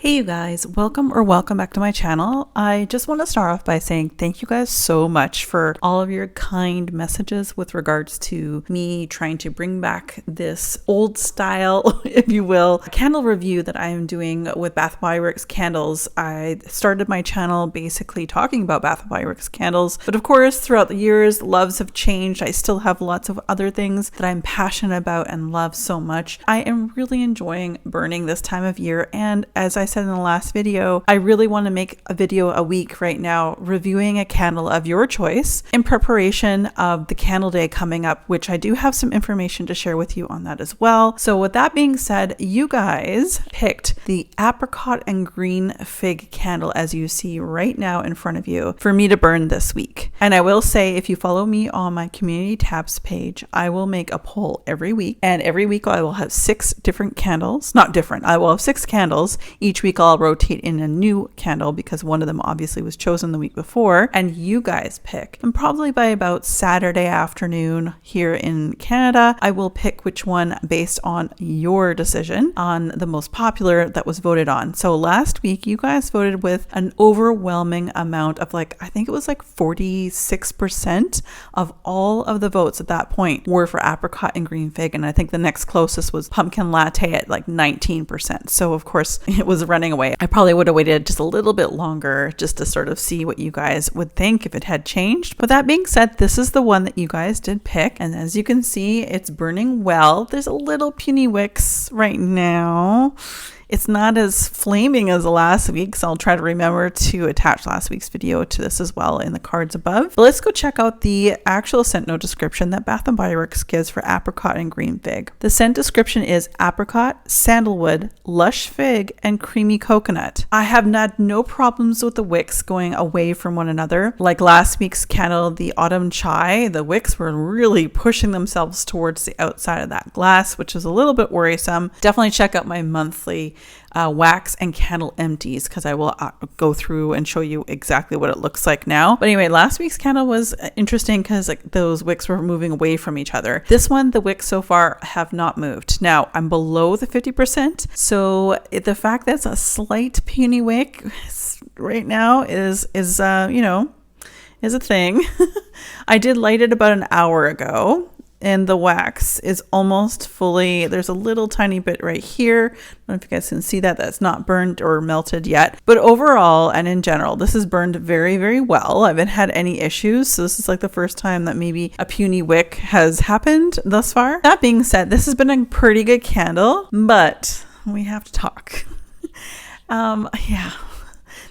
Hey you guys, welcome back to my channel. I just want to start off by saying thank you guys so much for all of your kind messages with regards to me trying to bring back this old style, if you will, candle review that I am doing with Bath & Body Works candles. I started my channel basically talking about Bath & Body Works candles, but of course throughout the years loves have changed. I still have lots of other things that I'm passionate about and love so much. I am really enjoying burning this time of year, and as I said in the last video, I really want to make a video a week right now reviewing a candle of your choice in preparation of the candle day coming up, which I do have some information to share with you on that as well. So with that being said, you guys picked the Apricot and Green Fig candle as you see right now in front of you for me to burn this week. And I will say, if you follow me on my community tabs page, I will make a poll every week, and every week I will have 6 different candles, not different, I will have 6 candles. Each week I'll rotate in a new candle because one of them obviously was chosen the week before, and you guys pick. And probably by about Saturday afternoon here in Canada, I will pick which one based on your decision on the most popular that was voted on. So last week you guys voted with an overwhelming amount of I think it was 46% of all of the votes at that point were for Apricot and Green Fig, and I think the next closest was Pumpkin Latte at 19%. So of course it was running away. I probably would have waited just a little bit longer just to sort of see what you guys would think if it had changed. But that being said, this is the one that you guys did pick, and as you can see, it's burning well. There's a little puny wicks right now. It's not as flaming as last week, so I'll try to remember to attach last week's video to this as well in the cards above. But let's go check out the actual scent note description that Bath & Body Works gives for Apricot and Green Fig. The scent description is apricot, sandalwood, lush fig, and creamy coconut. I have had no problems with the wicks going away from one another. Like last week's candle, the Autumn Chai, the wicks were really pushing themselves towards the outside of that glass, which is a little bit worrisome. Definitely check out my monthly wax and candle empties, because I will go through and show you exactly what it looks like now. But anyway, last week's candle was interesting because those wicks were moving away from each other. This one, the wicks so far have not moved. Now I'm below the 50%, so the fact that it's a slight puny wick right now is a thing. I did light it about an hour ago, and the wax is almost fully, there's a little tiny bit right here. I don't know if you guys can see that. That's not burned or melted yet. But overall and in general, this is burned very, very well. I haven't had any issues. So this is the first time that maybe a puny wick has happened thus far. That being said, this has been a pretty good candle, but we have to talk. Yeah.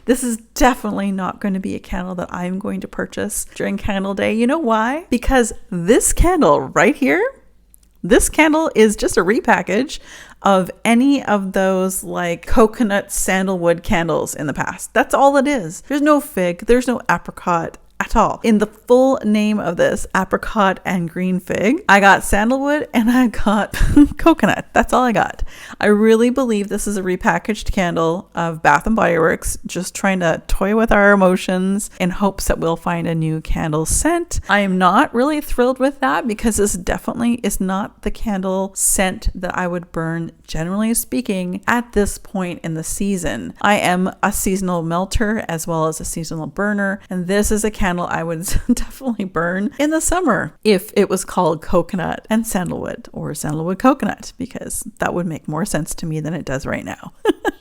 This is definitely not going to be a candle that I'm going to purchase during candle day. You know why? Because this candle right here, this candle is just a repackage of any of those coconut sandalwood candles in the past. That's all it is. There's no fig, there's no apricot at all. In the full name of this, Apricot and Green Fig, I got sandalwood and I got coconut. That's all I got. I really believe this is a repackaged candle of Bath & Body Works, just trying to toy with our emotions in hopes that we'll find a new candle scent. I am not really thrilled with that because this definitely is not the candle scent that I would burn, generally speaking, at this point in the season. I am a seasonal melter as well as a seasonal burner, and this is a candle I would definitely burn in the summer if it was called coconut and sandalwood, or sandalwood coconut, because that would make more sense to me than it does right now.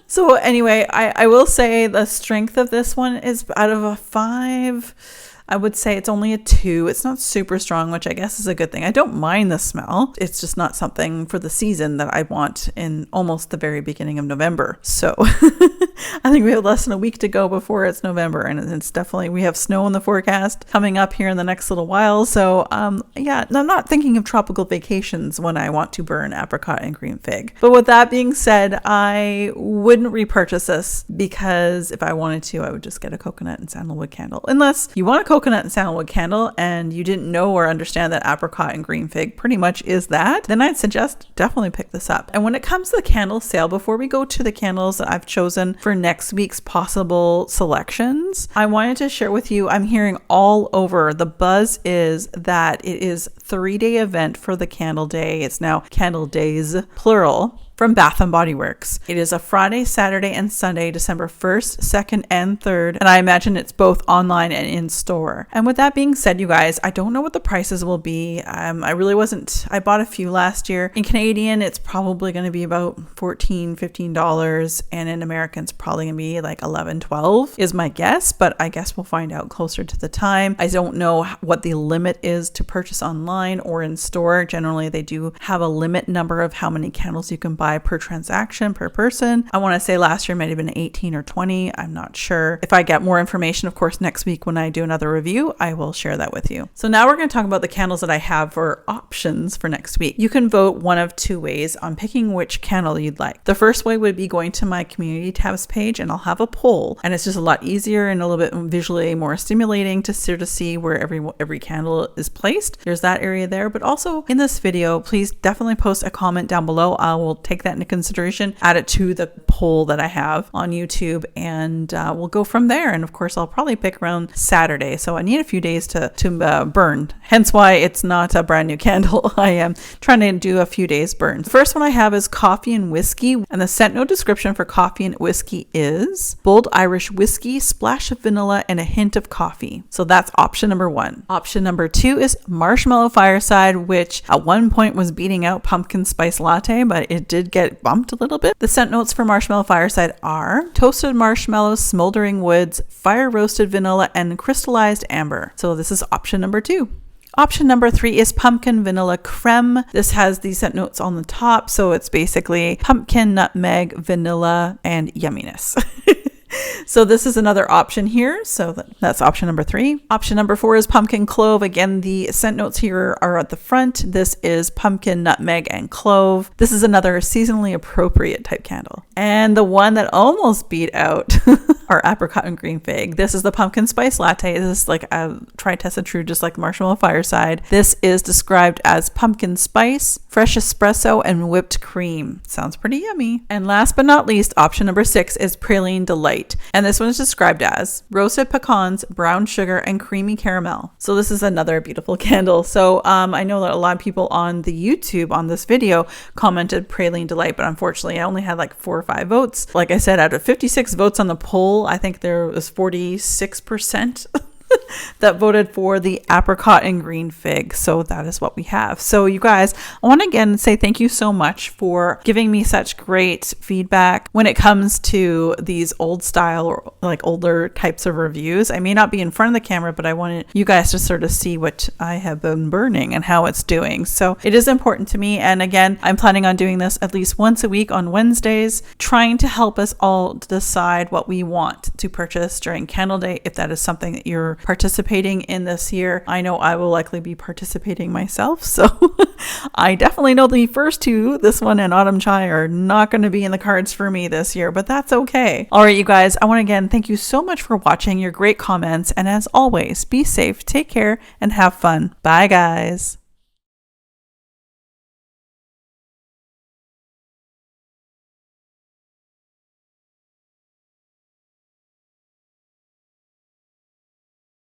So anyway, I will say the strength of this one is out of a 5. I would say it's only a 2. It's not super strong, which I guess is a good thing. I don't mind the smell. It's just not something for the season that I want in almost the very beginning of November. So I think we have less than a week to go before it's November, and it's definitely, we have snow in the forecast coming up here in the next little while. So yeah, I'm not thinking of tropical vacations when I want to burn Apricot and Green Fig. But with that being said, I wouldn't repurchase this, because if I wanted to, I would just get a coconut and sandalwood candle. Unless you want a coconut and sandalwood candle and you didn't know or understand that Apricot and Green Fig pretty much is that, then I'd suggest definitely pick this up. And when it comes to the candle sale, before we go to the candles that I've chosen for next week's possible selections, I wanted to share with you, I'm hearing all over, the buzz is that it is 3-day event for the candle day. It's now candle days, plural. from Bath & Body Works. It is a Friday, Saturday, and Sunday, December 1st, 2nd, and 3rd, and I imagine it's both online and in store. And with that being said, you guys, I don't know what the prices will be. I bought a few last year. In Canadian, it's probably going to be about $14, $15, and in American, it's probably going to be like $11, $12 is my guess, but I guess we'll find out closer to the time. I don't know what the limit is to purchase online or in store. Generally, they do have a limit number of how many candles you can buy per transaction, per person. I want to say last year might have been 18 or 20. I'm not sure. If I get more information, of course, next week when I do another review, I will share that with you. So now we're going to talk about the candles that I have for options for next week. You can vote one of two ways on picking which candle you'd like. The first way would be going to my community tabs page, and I'll have a poll, and it's just a lot easier and a little bit visually more stimulating to sort of see where every candle is placed. There's that area there, but also in this video, please definitely post a comment down below. I will take that into consideration, add it to the poll that I have on YouTube, and we'll go from there. And of course, I'll probably pick around Saturday, so I need a few days to burn. Hence why it's not a brand new candle. I am trying to do a few days burn. The first one I have is coffee and whiskey, and the scent note description for coffee and whiskey is bold Irish whiskey, splash of vanilla, and a hint of coffee. So that's option number one. Option number two is marshmallow fireside, which at one point was beating out pumpkin spice latte, but it did get bumped a little bit. The scent notes for marshmallow fireside are toasted marshmallows, smoldering woods, fire roasted vanilla, and crystallized amber. So this is option number two. Option number three is pumpkin vanilla creme. This has the scent notes on the top, so it's basically pumpkin, nutmeg, vanilla, and yumminess. So this is another option here. So that's option number three. Option number four is pumpkin clove. Again, the scent notes here are at the front. This is pumpkin, nutmeg, and clove. This is another seasonally appropriate type candle. And the one that almost beat out our Apricot and Green Fig. This is the pumpkin spice latte. This is like a tried, tested, true, just like marshmallow fireside. This is described as pumpkin spice, fresh espresso, and whipped cream. Sounds pretty yummy. And last but not least, option number six is praline delight. And this one is described as roasted pecans, brown sugar, and creamy caramel. So this is another beautiful candle. So I know that a lot of people on the YouTube on this video commented praline delight, but unfortunately I only had like 4 or 5 votes. Like I said, out of 56 votes on the poll, I think there was 46% that voted for the Apricot and Green Fig. So that is what we have. So you guys, I want to again say thank you so much for giving me such great feedback when it comes to these old style or like older types of reviews. I may not be in front of the camera, but I wanted you guys to sort of see what I have been burning and how it's doing. So it is important to me. And again, I'm planning on doing this at least once a week on Wednesdays, trying to help us all decide what we want to purchase during Candle Day. If that is something that you're participating in this year, I know I will likely be participating myself. So I definitely know the first two, this one and Autumn Chai, are not going to be in the cards for me this year, but that's okay. All right, you guys, I want to again thank you so much for watching, your great comments, and as always, be safe, take care, and have fun. Bye, guys.